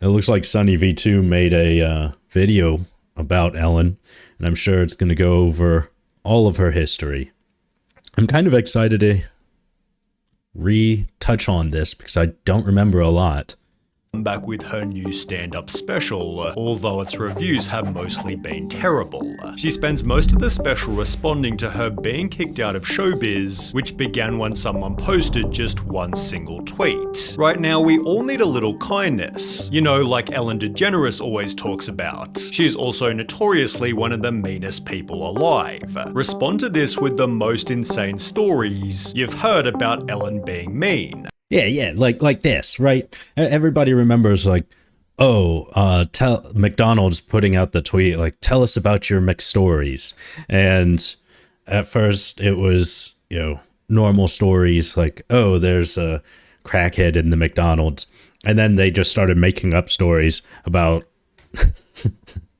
It looks like Sunny V2 made a video about Ellen, and I'm sure it's going to go over all of her history. I'm kind of excited to retouch on this because I don't remember a lot. Back with her new stand-up special, although its reviews have mostly been terrible. She spends most of the special responding to her being kicked out of showbiz, which began when someone posted just one single tweet. Right now, we all need a little kindness. You know, like Ellen DeGeneres always talks about. She's also notoriously one of the meanest people alive. Respond to this with the most insane stories you've heard about Ellen being mean. Yeah, like this, right? Everybody remembers, like, tell McDonald's putting out the tweet, like, tell us about your McStories. And at first it was, normal stories, like, oh, there's a crackhead in the McDonald's. And then they just started making up stories about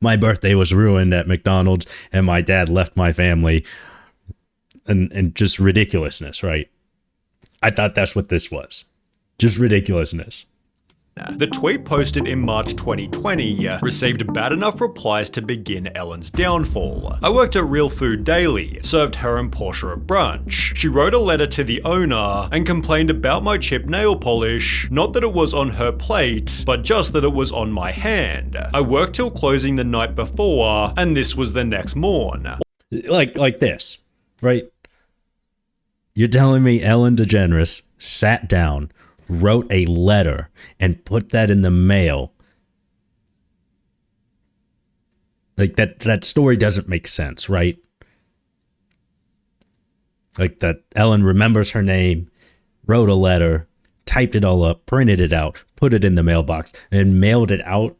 my birthday was ruined at McDonald's and my dad left my family. And just ridiculousness, right? I thought that's what this was. Just ridiculousness. The tweet posted in March 2020 received bad enough replies to begin Ellen's downfall. I worked at Real Food Daily, served her and Portia a brunch. She wrote a letter to the owner and complained about my chipped nail polish, not that it was on her plate, but just that it was on my hand. I worked till closing the night before, and this was the next morn. Like this, right? You're telling me Ellen DeGeneres sat down, wrote a letter, and put that in the mail? Like, that story doesn't make sense, right? Like, that Ellen remembers her name, wrote a letter, typed it all up, printed it out, put it in the mailbox, and mailed it out.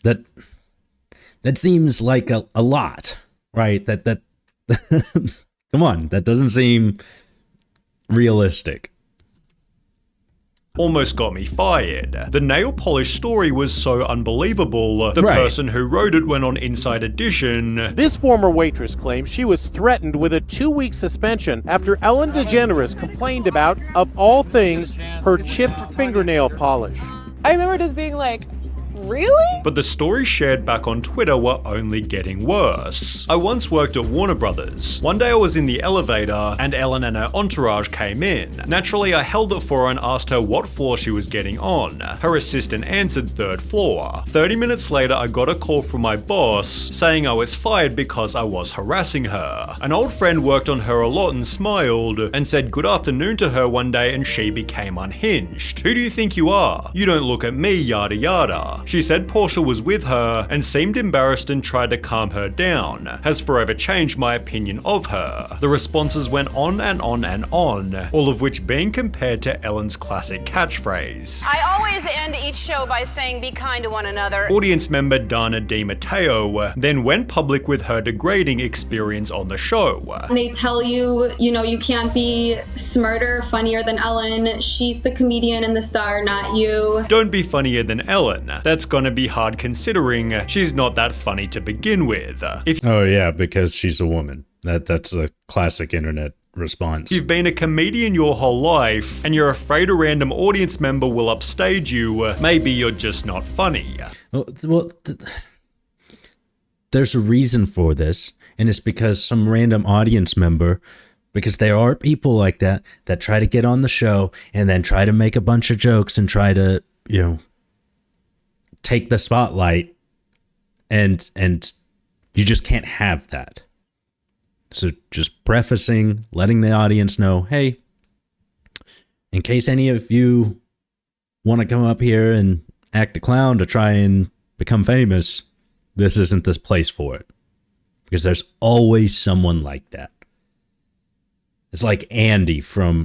That seems like a lot, right? That come on, that doesn't seem realistic. Almost got me fired. The nail polish story was so unbelievable, the person who wrote it went on Inside Edition. This former waitress claims she was threatened with a 2-week suspension after Ellen DeGeneres complained about, of all things, her chipped fingernail polish. I remember just being like, really? But the stories shared back on Twitter were only getting worse. I once worked at Warner Brothers. One day I was in the elevator and Ellen and her entourage came in. Naturally, I held it for her and asked her what floor she was getting on. Her assistant answered 3rd floor. 30 minutes later, I got a call from my boss saying I was fired because I was harassing her. An old friend worked on her a lot and smiled and said good afternoon to her one day and she became unhinged. Who do you think you are? You don't look at me, yada yada. She said Portia was with her and seemed embarrassed and tried to calm her down. Has forever changed my opinion of her. The responses went on and on and on, all of which being compared to Ellen's classic catchphrase. I always end each show by saying be kind to one another. Audience member Dana DiMatteo then went public with her degrading experience on the show. They tell you, you can't be smarter, funnier than Ellen. She's the comedian and the star, not you. Don't be funnier than Ellen. That's gonna be hard considering she's not that funny to begin with. Oh yeah, because she's a woman. That's a classic internet response. You've been a comedian your whole life and you're afraid a random audience member will upstage you, maybe you're just not funny. Well, there's a reason for this, and it's because some random audience member, because there are people like that try to get on the show and then try to make a bunch of jokes and try to, take the spotlight, and you just can't have that. So just prefacing, letting the audience know, hey, in case any of you want to come up here and act a clown to try and become famous, this isn't this place for it. Because there's always someone like that. It's like Andy from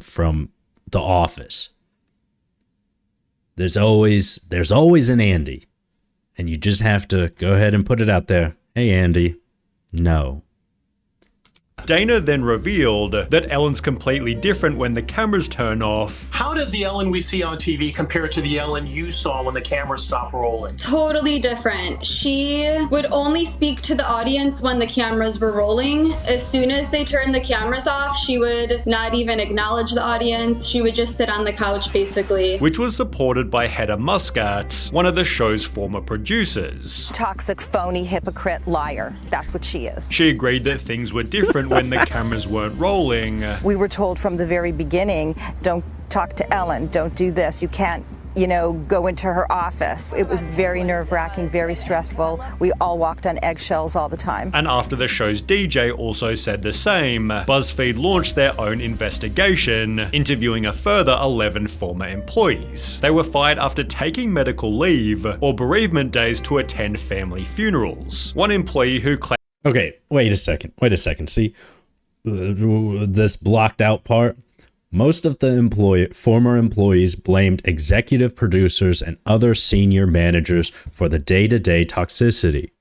The Office. There's always an Andy. And you just have to go ahead and put it out there. Hey, Andy. No. Dana then revealed that Ellen's completely different when the cameras turn off. How does the Ellen we see on TV compare to the Ellen you saw when the cameras stopped rolling? Totally different. She would only speak to the audience when the cameras were rolling. As soon as they turned the cameras off, she would not even acknowledge the audience. She would just sit on the couch, basically. Which was supported by Hedda Muscat, one of the show's former producers. Toxic, phony, hypocrite, liar. That's what she is. She agreed that things were different when the cameras weren't rolling. We were told from the very beginning, don't talk to Ellen, don't do this, you can't, go into her office. It was very nerve-wracking, very stressful. We all walked on eggshells all the time. And after the show's DJ also said the same, BuzzFeed launched their own investigation, interviewing a further 11 former employees. They were fired after taking medical leave or bereavement days to attend family funerals. One employee who claimed... Okay, wait a second. See, this blocked out part? Most of the former employees blamed executive producers and other senior managers for the day-to-day toxicity.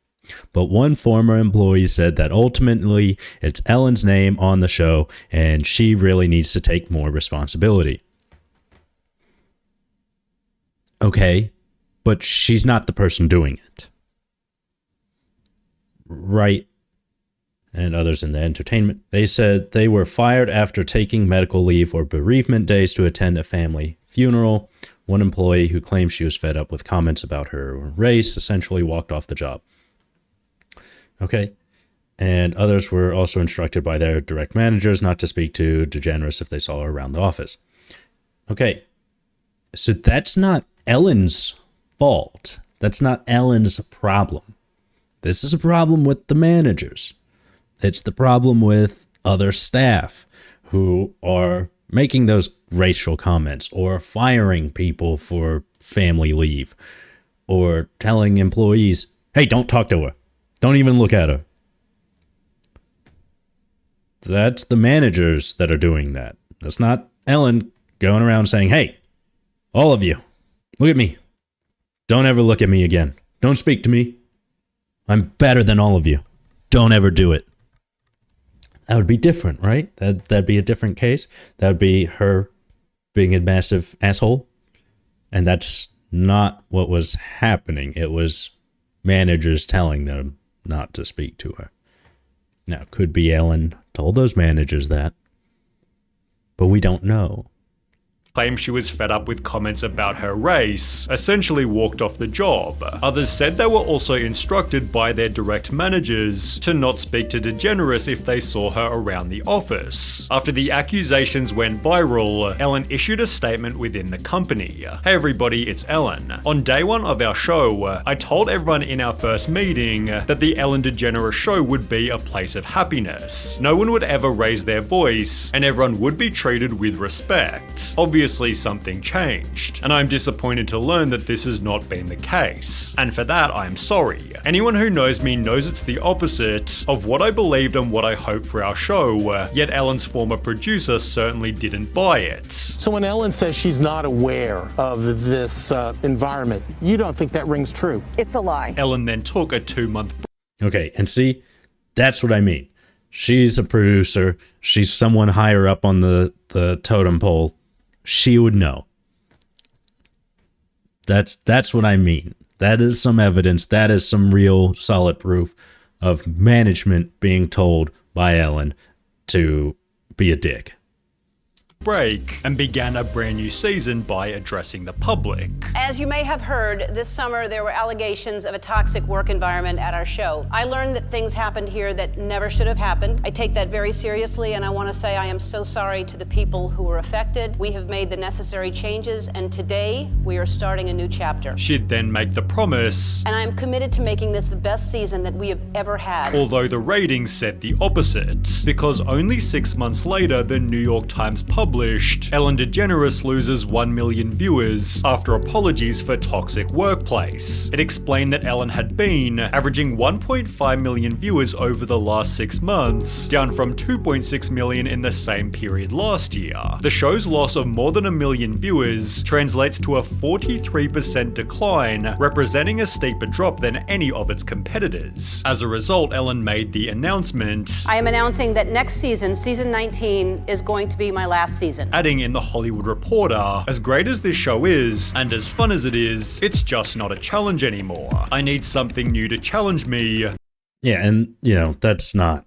But one former employee said that ultimately it's Ellen's name on the show and she really needs to take more responsibility. Okay, but she's not the person doing it. Right? And others in the entertainment. They said they were fired after taking medical leave or bereavement days to attend a family funeral. One employee who claimed she was fed up with comments about her race essentially walked off the job. Okay. And others were also instructed by their direct managers not to speak to DeGeneres if they saw her around the office. Okay. So that's not Ellen's fault. That's not Ellen's problem. This is a problem with the managers. It's the problem with other staff who are making those racial comments or firing people for family leave or telling employees, hey, don't talk to her. Don't even look at her. That's the managers that are doing that. That's not Ellen going around saying, hey, all of you, look at me. Don't ever look at me again. Don't speak to me. I'm better than all of you. Don't ever do it. That would be different, right? That'd be a different case. That would be her being a massive asshole. And that's not what was happening. It was managers telling them not to speak to her. Now, it could be Ellen told those managers that, but we don't know. Claimed she was fed up with comments about her race, essentially walked off the job. Others said they were also instructed by their direct managers to not speak to DeGeneres if they saw her around the office. After the accusations went viral, Ellen issued a statement within the company. Hey everybody, it's Ellen. On day one of our show, I told everyone in our first meeting that the Ellen DeGeneres show would be a place of happiness. No one would ever raise their voice, and everyone would be treated with respect. Obviously something changed, and I'm disappointed to learn that this has not been the case. And for that, I'm sorry. Anyone who knows me knows it's the opposite of what I believed and what I hoped for our show, yet Ellen's former producer certainly didn't buy it. So when Ellen says she's not aware of this environment, you don't think that rings true? It's a lie. Ellen then took a 2-month break. Okay, and see, that's what I mean. She's a producer. She's someone higher up on the totem pole. She would know. That's what I mean. That is some evidence. That is some real solid proof of management being told by Ellen to be a dick. Break and began a brand new season by addressing the public. As you may have heard, this summer there were allegations of a toxic work environment at our show. I learned that things happened here that never should have happened. I take that very seriously, and I want to say I am so sorry to the people who were affected. We have made the necessary changes, and today we are starting a new chapter. She'd then make the promise, and I am committed to making this the best season that we have ever had. Although the ratings said the opposite, because only 6 months later the New York Times published published, Ellen DeGeneres loses 1 million viewers after apologies for toxic workplace. It explained that Ellen had been averaging 1.5 million viewers over the last 6 months, down from 2.6 million in the same period last year. The show's loss of more than 1 million viewers translates to a 43% decline, representing a steeper drop than any of its competitors. As a result, Ellen made the announcement, I am announcing that next season, season 19, is going to be my last season. Adding in The Hollywood Reporter, as great as this show is, and as fun as it is, it's just not a challenge anymore. I need something new to challenge me. Yeah, and, that's not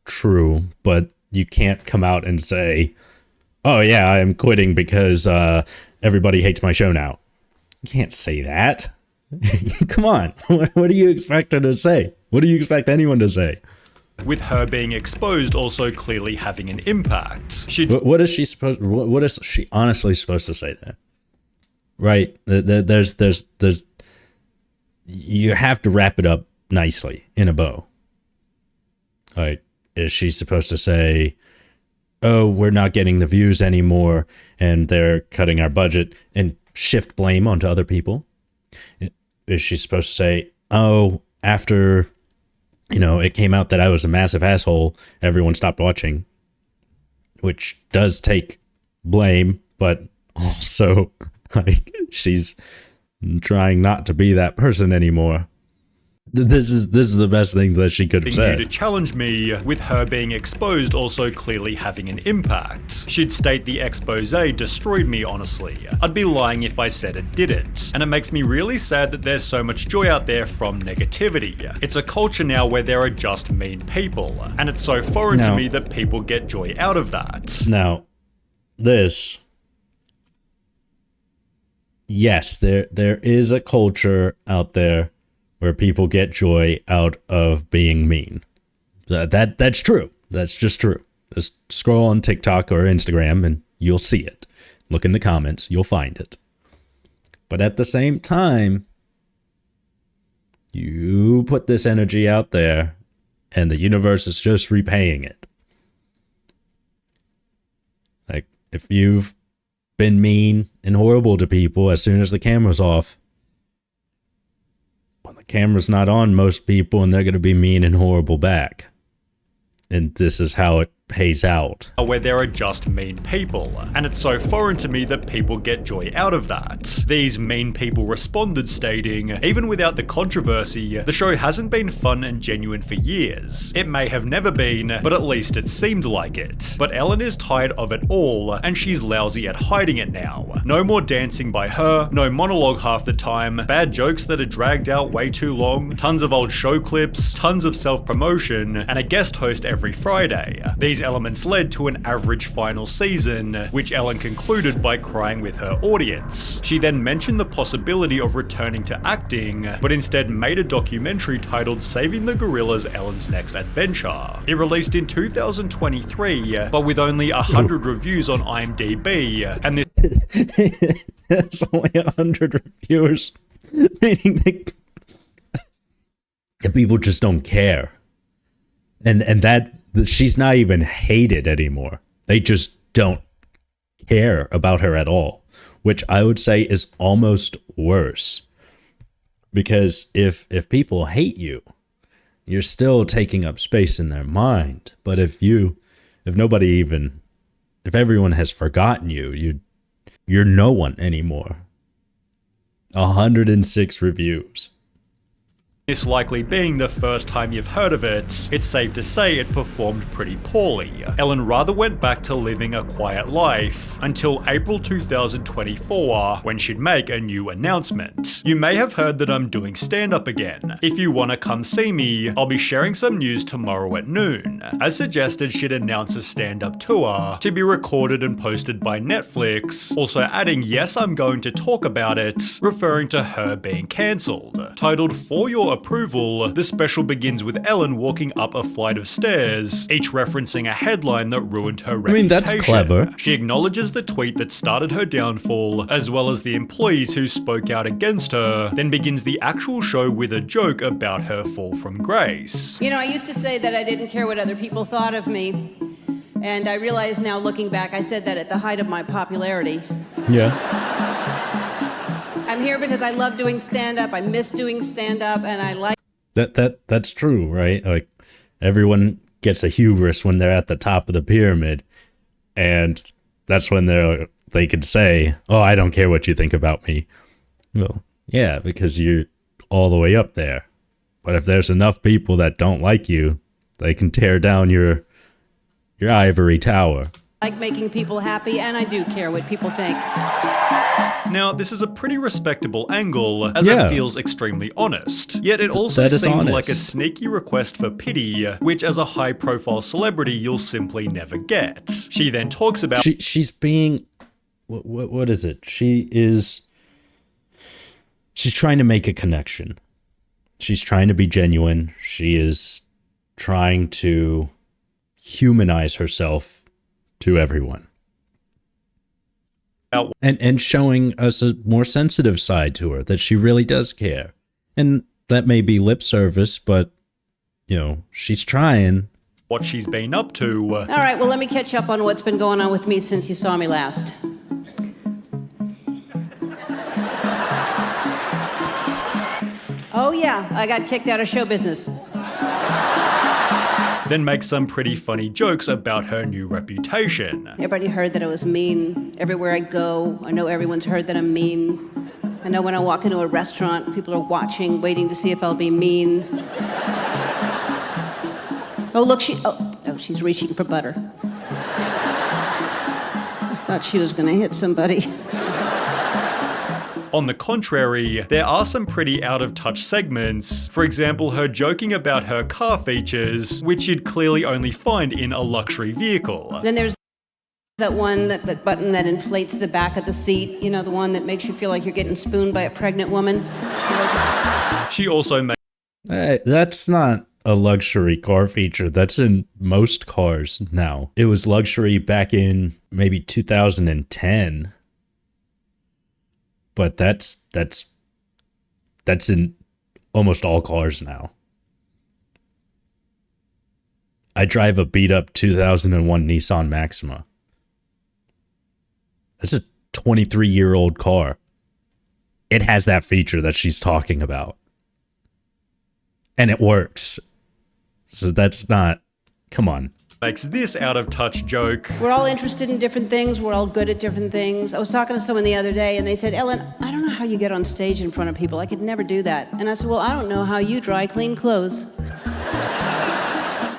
true, but you can't come out and say, oh yeah, I am quitting because everybody hates my show now. You can't say that. Come on. What do you expect her to say? What do you expect anyone to say? With her being exposed also clearly having an impact. What is she honestly supposed to say there? Right? There's you have to wrap it up nicely in a bow. Like, is she supposed to say, oh, we're not getting the views anymore and they're cutting our budget, and shift blame onto other people? Is she supposed to say, oh, after, it came out that I was a massive asshole, everyone stopped watching? Which does take blame, but also, she's trying not to be that person anymore. This is the best thing that she could have said. To challenge me, with her being exposed also clearly having an impact. She'd state the expose destroyed me, honestly. I'd be lying if I said it didn't. And it makes me really sad that there's so much joy out there from negativity. It's a culture now where there are just mean people. And it's so foreign to me that people get joy out of that. Now, yes, there is a culture out there where people get joy out of being mean. That's true. That's just true. Just scroll on TikTok or Instagram and you'll see it. Look in the comments, you'll find it. But at the same time, you put this energy out there and the universe is just repaying it. Like, if you've been mean and horrible to people, as soon as the camera's off, when the camera's not on most people, and they're going to be mean and horrible back. And this is how it pays out. Where there are just mean people, and it's so foreign to me that people get joy out of that. These mean people responded stating, even without the controversy, the show hasn't been fun and genuine for years. It may have never been, but at least it seemed like it. But Ellen is tired of it all, and she's lousy at hiding it now. No more dancing by her, no monologue half the time, bad jokes that are dragged out way too long, tons of old show clips, tons of self-promotion, and a guest host every Friday. These elements led to an average final season, which Ellen concluded by crying with her audience. She then mentioned the possibility of returning to acting, but instead made a documentary titled Saving the Gorillas: Ellen's Next Adventure. It released in 2023, but with only 100 reviews on IMDb, and this there's only 100 reviewers, meaning the people just don't care. And that she's not even hated anymore. They just don't care about her at all, which I would say is almost worse. Because if people hate you, you're still taking up space in their mind. But if everyone has forgotten you, you're no one anymore. 106 reviews. This likely being the first time you've heard of it, it's safe to say it performed pretty poorly. Ellen rather went back to living a quiet life until April 2024, when she'd make a new announcement. You may have heard that I'm doing stand-up again. If you want to come see me, I'll be sharing some news tomorrow at noon. As suggested, she'd announce a stand-up tour to be recorded and posted by Netflix, also adding, yes, I'm going to talk about it, referring to her being cancelled. Titled For Your Approval, the special begins with Ellen walking up a flight of stairs, each referencing a headline that ruined her reputation. That's clever. She acknowledges the tweet that started her downfall, as well as the employees who spoke out against her, then begins the actual show with a joke about her fall from grace. I used to say that I didn't care what other people thought of me. And I realize now, looking back, I said that at the height of my popularity. Yeah. I'm here because I love doing stand-up, I miss doing stand-up, and I like... That's true, right? Like, everyone gets a hubris when they're at the top of the pyramid, and that's when they can say, oh, I don't care what you think about me. Well, yeah, because you're all the way up there. But if there's enough people that don't like you, they can tear down your ivory tower. Like making people happy, and I do care what people think. Now, this is a pretty respectable angle, as it feels extremely honest. Yet it also seems honest. like a sneaky request for pity, which as a high-profile celebrity you'll simply never get. She then talks about... She's being... What is it? She's trying to make a connection. She's trying to be genuine. She is trying to humanize herself to everyone. And showing us a more sensitive side to her, that she really does care. And that may be lip service, but, you know, she's trying. What she's been up to. All right, well, let me catch up on what's been going on with me since you saw me last. Oh, yeah, I got kicked out of show business. Then makes some pretty funny jokes about her new reputation. Everybody heard that I was mean. Everywhere I go, I know everyone's heard that I'm mean. I know when I walk into a restaurant, people are watching, waiting to see if I'll be mean. Oh, look, she's reaching for butter. I thought she was gonna hit somebody. On the contrary, there are some pretty out-of-touch segments. For example, her joking about her car features, which you'd clearly only find in a luxury vehicle. Then there's that one, that button that inflates the back of the seat. You know, the one that makes you feel like you're getting spooned by a pregnant woman. She also makes... That's not a luxury car feature. That's in most cars now. It was luxury back in maybe 2010. But that's in almost all cars now. I drive a beat up 2001 Nissan Maxima. It's a 23-year-old car. It has that feature that she's talking about. And it works. So that's not... Come on. Makes this out-of-touch joke. We're all interested in different things. We're all good at different things. I was talking to someone the other day, and they said, Ellen, I don't know how you get on stage in front of people. I could never do that. And I said, well, I don't know how you dry clean clothes.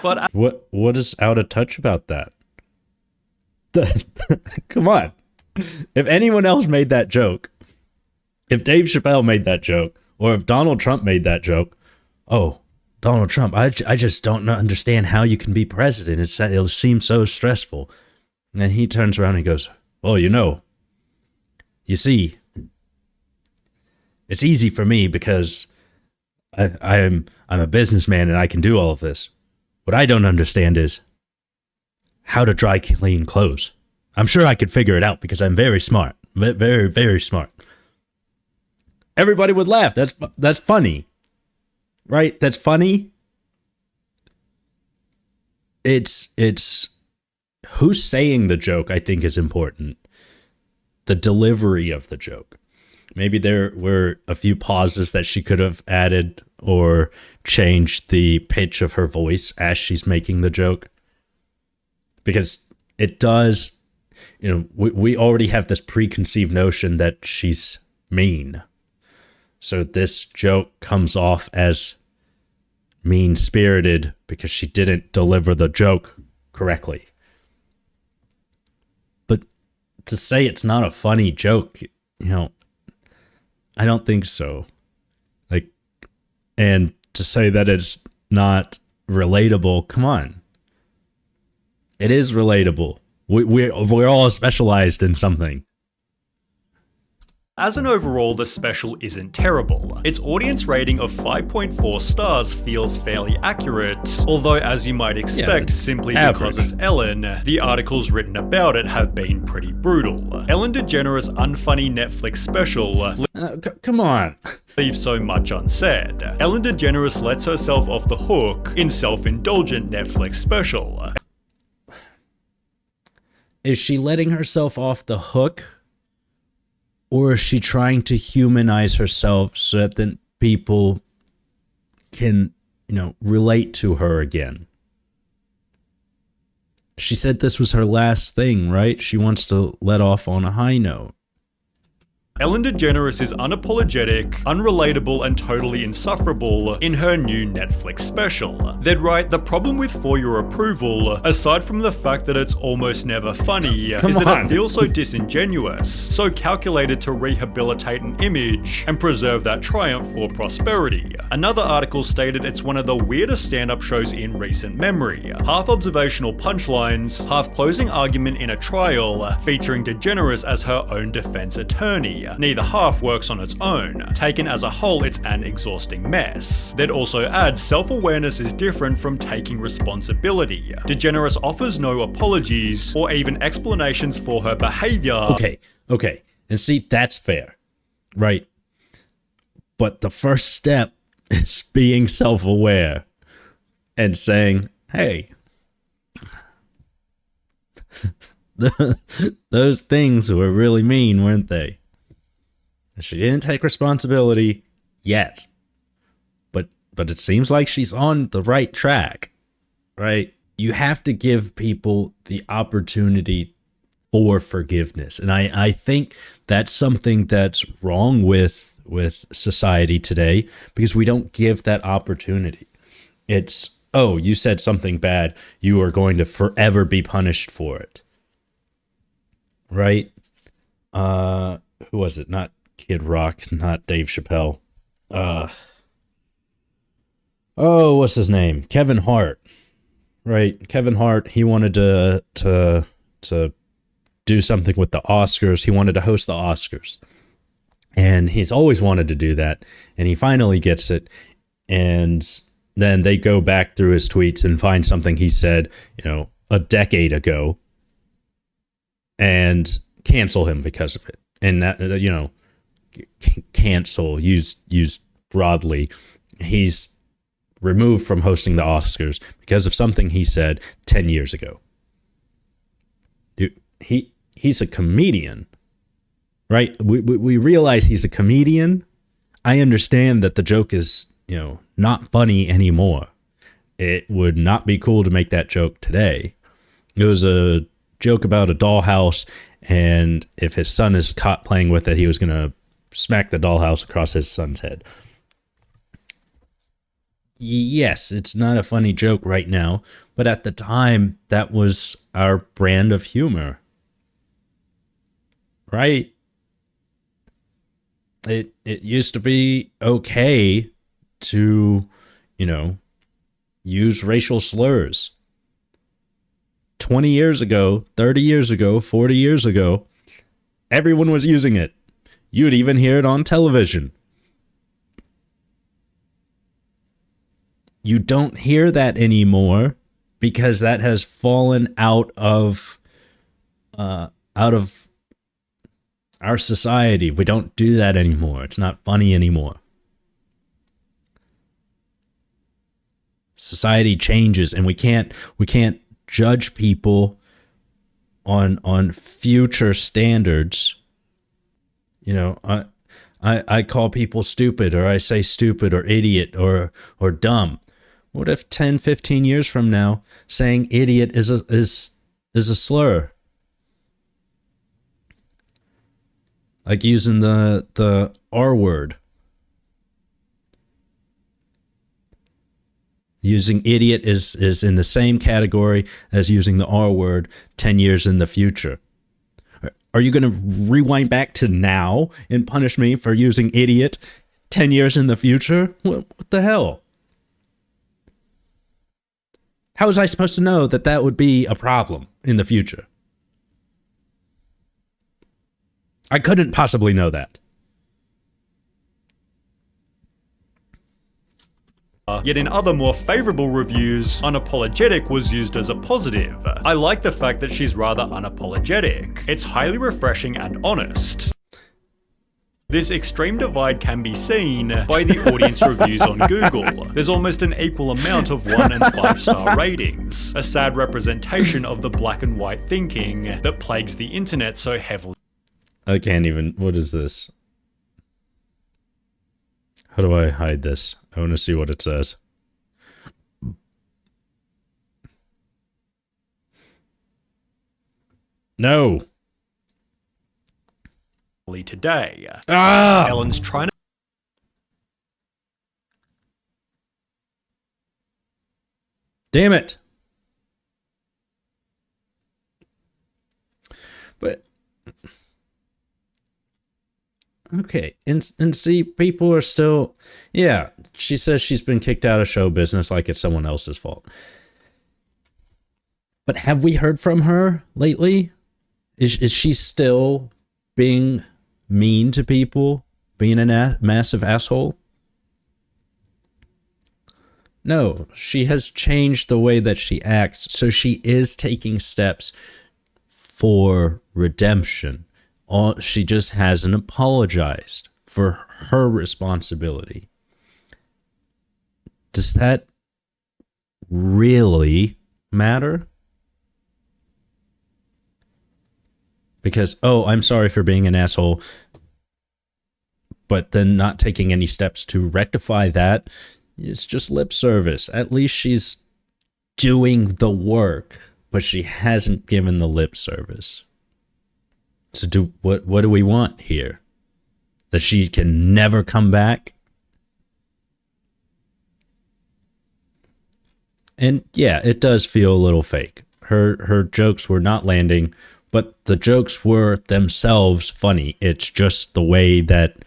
But what is out of touch about that? Come on. If anyone else made that joke, if Dave Chappelle made that joke, or if Donald Trump made that joke, oh, Donald Trump, I just don't understand how you can be president. It seems so stressful. And he turns around and goes, well, you see, it's easy for me because I'm a businessman and I can do all of this. What I don't understand is how to dry clean clothes. I'm sure I could figure it out because I'm very smart. Very, very smart. Everybody would laugh. That's funny. Right? That's funny. It's who's saying the joke, I think, is important. The delivery of the joke. Maybe there were a few pauses that she could have added or changed the pitch of her voice as she's making the joke. Because it does, we already have this preconceived notion that she's mean. So this joke comes off as mean-spirited because she didn't deliver the joke correctly. But to say it's not a funny joke, I don't think so. And to say that it's not relatable, come on. It is relatable. We're all specialized in something. As an overall, the special isn't terrible. Its audience rating of 5.4 stars feels fairly accurate, although as you might expect, simply because it's Ellen, the articles written about it have been pretty brutal. Ellen DeGeneres' unfunny Netflix special come on. leaves so much unsaid. Ellen DeGeneres lets herself off the hook in self-indulgent Netflix special. is she letting herself off the hook, or is she trying to humanize herself so that then people can, relate to her again? She said this was her last thing, right? She wants to let off on a high note. Ellen DeGeneres is unapologetic, unrelatable, and totally insufferable in her new Netflix special. They'd write, the problem with For Your Approval, aside from the fact that it's almost never funny, is that it feels so disingenuous, so calculated to rehabilitate an image and preserve that triumph for prosperity. Another article stated it's one of the weirdest stand-up shows in recent memory. Half observational punchlines, half closing argument in a trial, featuring DeGeneres as her own defense attorney. Neither half works on its own. Taken as a whole, it's an exhausting mess. They'd also add self-awareness is different from taking responsibility. DeGeneres offers no apologies or even explanations for her behavior. Okay. And see, that's fair, right? But the first step is being self-aware and saying, hey, those things were really mean, weren't they? She didn't take responsibility yet, but it seems like she's on the right track, right? You have to give people the opportunity for forgiveness, and I think that's something that's wrong with society today, because we don't give that opportunity. It's, oh, you said something bad, you are going to forever be punished for it, right? Who was it? Not Kid Rock, not Dave Chappelle. What's his name? Kevin Hart. Right, Kevin Hart, he wanted to do something with the Oscars. He wanted to host the Oscars. And he's always wanted to do that, and he finally gets it. And then they go back through his tweets and find something he said, a decade ago, and cancel him because of it. And that, cancel, used broadly. He's removed from hosting the Oscars because of something he said 10 years ago. Dude, he's a comedian, right? We realize he's a comedian. I understand that the joke is, not funny anymore. It would not be cool to make that joke today. It was a joke about a dollhouse, and if his son is caught playing with it, he was going to smack the dollhouse across his son's head. Yes, it's not a funny joke right now, but at the time, that was our brand of humor. Right? It used to be okay to, use racial slurs. 20 years ago, 30 years ago, 40 years ago, everyone was using it. You'd even hear it on television. You don't hear that anymore because that has fallen out of our society. We don't do that anymore. It's not funny anymore. Society changes, and we can't judge people on future standards. I call people stupid, or I say stupid or idiot or dumb. What if 10, 15 years from now saying idiot is a slur? Like using the R word. Using idiot is in the same category as using the R word 10 years in the future. Are you going to rewind back to now and punish me for using idiot 10 years in the future? What the hell? How was I supposed to know that would be a problem in the future? I couldn't possibly know that. Yet in other more favorable reviews, unapologetic was used as a positive. I like the fact that she's rather unapologetic. It's highly refreshing and honest. This extreme divide can be seen by the audience reviews on Google. There's almost an equal amount of 1 and 5-star ratings, a sad representation of the black and white thinking that plagues the internet so heavily. I can't even. What is this? How do I hide this? I want to see what it says. No. Today. Ah! Ellen's trying to. Damn it. But okay, and see, people are still, yeah, she says she's been kicked out of show business like it's someone else's fault. But have we heard from her lately? Is she still being mean to people, being a massive asshole? No, she has changed the way that she acts, so she is taking steps for redemption. She just hasn't apologized for her responsibility. Does that really matter? Because, oh, I'm sorry for being an asshole, but then not taking any steps to rectify that, it's just lip service. At least she's doing the work, but she hasn't given the lip service. So what do we want here? That she can never come back? And yeah, it does feel a little fake. Her jokes were not landing, but the jokes were themselves funny. It's just the way that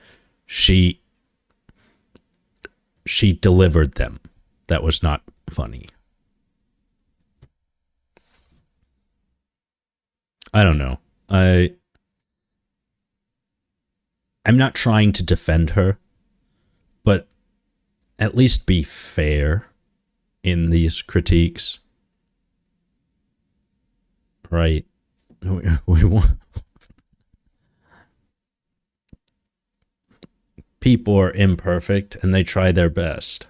she delivered them that was not funny. I don't know. I'm not trying to defend her, but at least be fair in these critiques. Right? We want people are imperfect and they try their best.